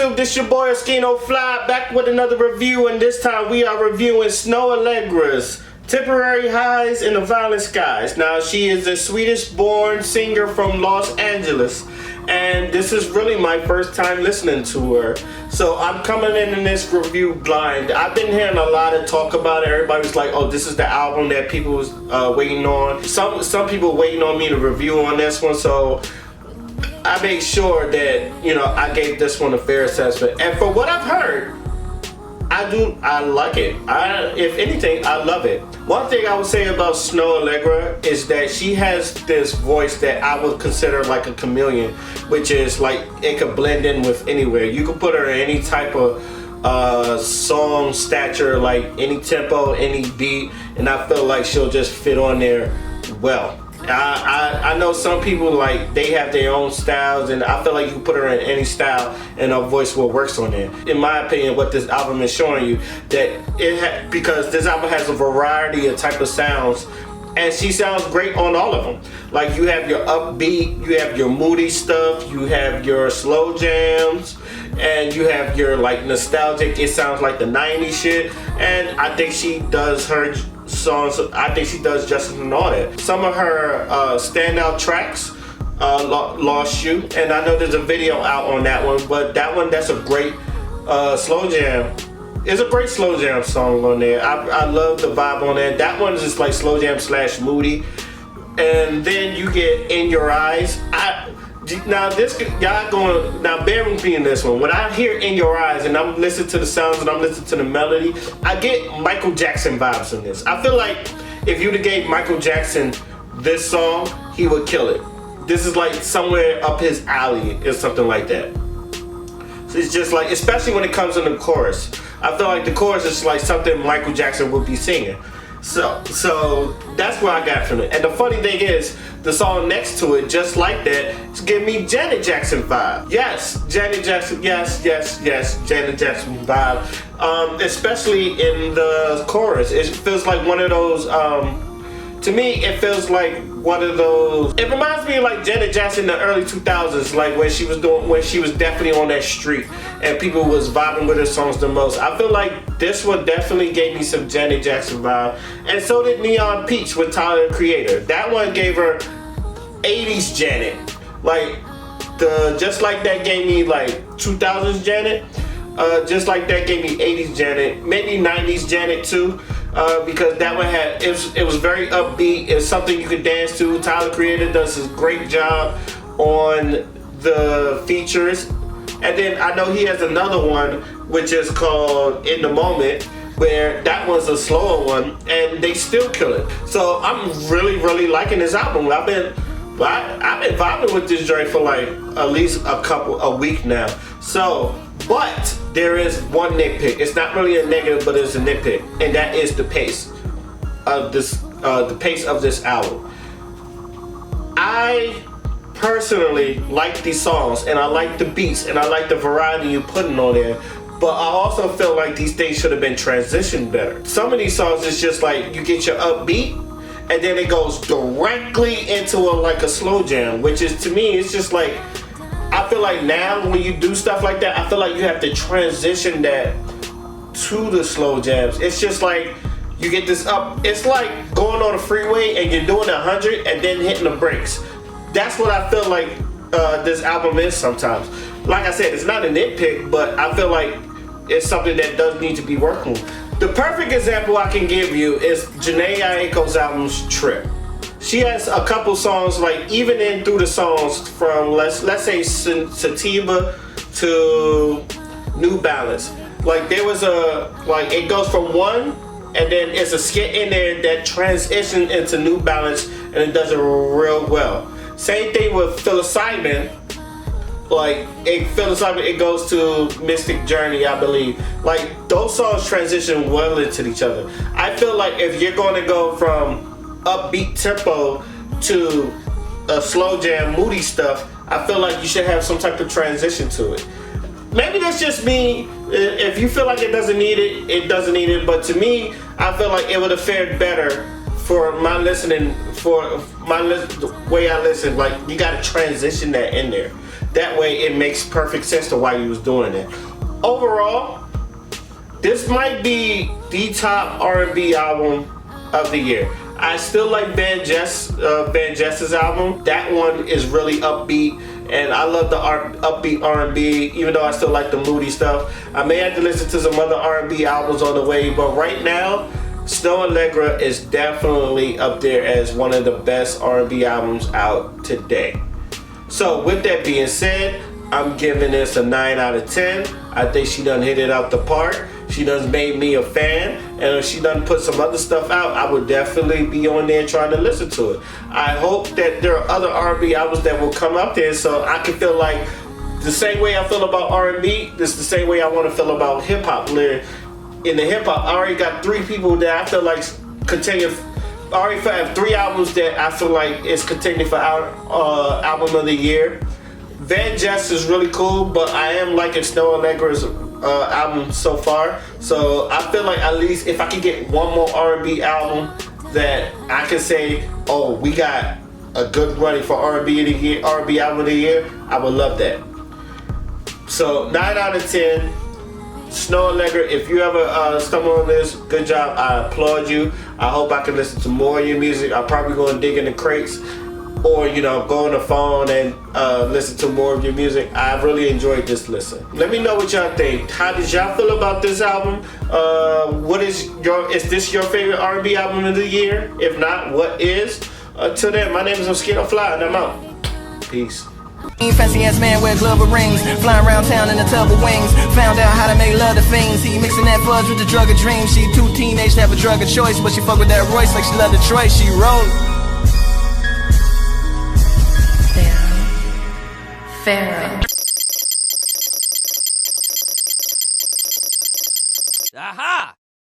YouTube? This your boy Oscino Fly back with another review, and this time we are reviewing Snoh Aalegra's Temporary Highs in the Violent Skies. Now, she is a Swedish-born singer from Los Angeles, and this is really my first time listening to her. So I'm coming in this review blind. I've been hearing a lot of talk about it. Everybody's like, oh, this is the album that people was waiting on. Some people waiting on me to review on this one, so I made sure that, you know, I gave this one a fair assessment. And for what I've heard, I like it. If anything, I love it. One thing I would say about Snoh Aalegra is that she has this voice that I would consider like a chameleon, which is like it could blend in with anywhere. You could put her in any type of song stature, like any tempo, any beat, and I feel like she'll just fit on there well. I know some people, like, they have their own styles, and I feel like you can put her in any style and her voice will work on it. In my opinion, what this album is showing you, that because this album has a variety of type of sounds, and she sounds great on all of them. Like, you have your upbeat, you have your moody stuff, you have your slow jams, and you have your like nostalgic, it sounds like the 90s shit, and I think she does her songs, I think she does justice in all that. Some of her standout tracks, Lost You, and I know there's a video out on that one, but that's a great slow jam. It's a great slow jam song on there. I love the vibe on there. That one's just like slow jam / moody. And then you get In Your Eyes. Now bear with me in this one. When I hear In Your Eyes and I'm listening to the sounds and I'm listening to the melody, I get Michael Jackson vibes in this. I feel like if you'd have gave Michael Jackson this song, he would kill it. This is like somewhere up his alley or something like that. So it's just like, especially when it comes in the chorus, I feel like the chorus is like something Michael Jackson would be singing. So that's what I got from it. And the funny thing is, the song next to it, Just Like That, it's giving me Janet Jackson vibe. Yes, Janet Jackson, yes, Janet Jackson vibe. Especially in the chorus. It feels like one of those, to me, it feels like one of those, it reminds me of like Janet Jackson in the early 2000s, like when she was definitely on that street and people was vibing with her songs the most. I feel like this one definitely gave me some Janet Jackson vibe, and so did Neon Peach with Tyler, the Creator. That one gave her 80s Janet. Like the Just Like That gave me like 2000s Janet. Just Like That gave me 80s Janet, maybe 90s Janet too. Because that one it was very upbeat. It's something you could dance to. Tyler, Creator, does a great job on the features. And then I know he has another one which is called In the Moment, where that one's a slower one and they still kill it. So I'm really liking this album. I've been vibing with this joint for like at least a week now. So, but there is one nitpick. It's not really a negative, but it's a nitpick, and that is the pace of this. The pace of this album. I personally like these songs, and I like the beats, and I like the variety you're putting on there. But I also feel like these things should have been transitioned better. Some of these songs is just like you get your upbeat, and then it goes directly into a slow jam, which is, to me, it's just like, I feel like now when you do stuff like that, I feel like you have to transition that to the slow jams. It's just like you get this up. It's like going on a freeway and you're doing 100 and then hitting the brakes. That's what I feel like this album is sometimes. Like I said, it's not a nitpick, but I feel like it's something that does need to be worked on. The perfect example I can give you is Jhené Aiko's album's Trip. She has a couple songs, like even in through the songs from let's say Sativa to New Balance. Like there was it goes from one and then it's a skit in there that transitions into New Balance and it does it real well. Same thing with Psilocybin. Like Psilocybin, it goes to Mystic Journey, I believe. Like those songs transition well into each other. I feel like if you're going to go from upbeat tempo to a slow jam, moody stuff, I feel like you should have some type of transition to it. Maybe that's just me. If you feel like it doesn't need it, it doesn't need it. But to me, I feel like it would have fared better for my listening, the way I listen. Like you got to transition that in there. that way it makes perfect sense to why he was doing it. Overall, this might be the top R&B album of the year. I still like Van Jess's album. That one is really upbeat, and I love the upbeat R&B, even though I still like the moody stuff. I may have to listen to some other R&B albums on the way, but right now, Snoh Aalegra is definitely up there as one of the best R&B albums out today. So with that being said, I'm giving this a 9 out of 10. I think she done hit it out the park. She done made me a fan, and if she done put some other stuff out, I would definitely be on there trying to listen to it. I hope that there are other R&B albums that will come up there, so I can feel like the same way I feel about R&B, this is the same way I want to feel about hip hop. In the hip hop, I already got 3 people that I feel like continue. I already have 3 albums that I feel like is contending for our album of the year. Van Jess is really cool, but I am liking Snoh Aalegra's album so far. So I feel like at least if I could get one more R&B album that I can say, oh, we got a good running for R&B of the year, R&B album of the year, I would love that. So 9 out of 10. Snoh Aalegra, if you ever stumble on this, good job. I applaud you. I hope I can listen to more of your music. I'm probably going to dig in the crates, or go on the phone and listen to more of your music. I really enjoyed this listen. Let me know what y'all think. How did y'all feel about this album? Is this your favorite R&B album of the year? If not, what is? Till then, my name is Oscino and I'm out. Peace. Fancy ass man wear glove with rings, flying around town in a tub of wings. Found out how to make love to fiends. He mixing that fudge with the drug of dreams. She too teenage to have a drug of choice, but she fuck with that Royce like she love Detroit. She rollin'. Pharaoh. Aha!